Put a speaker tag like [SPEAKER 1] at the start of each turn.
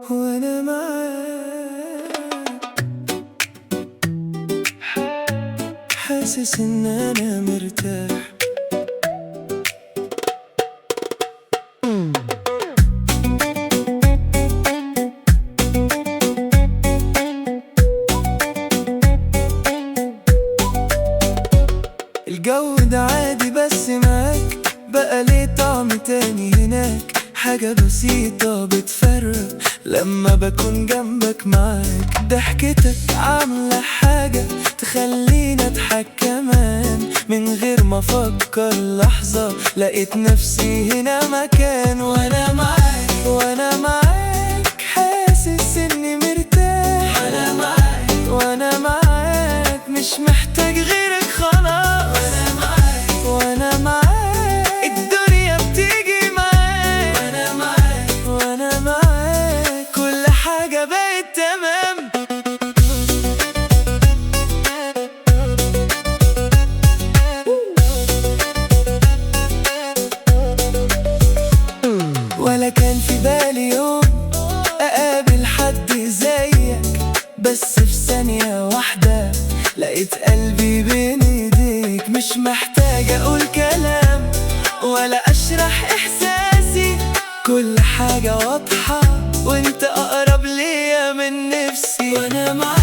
[SPEAKER 1] وانا معاك حاسس ان انا مرتاح. الجو ده عادي بس معاك بقى ليه طعم تاني هناك، حاجة بسيطة بتفرق لما بكون جنبك معاك. ضحكتك عاملة حاجة تخليني اضحك كمان من غير ما افكر لحظة، لقيت نفسي هنا مكان. وانا معاك وانا معاك حاسس اني مرتاح. وانا معاك وانا معاك مش محتاج غيرك خلاص. وانا معاك وانا معاك الدنيا بتيجي معاك. وانا معاك وانا معاك كل حاجة بقت تمام. ولا كان في بالي يوم اقابل حد زيك، بس في ثانية واحدة لقيت قلبي بين ايديك. مش محتاج اقول كلام ولا اشرح احساسي، كل حاجة واضحة وانت اقرب ليا من نفسي. وانا معاك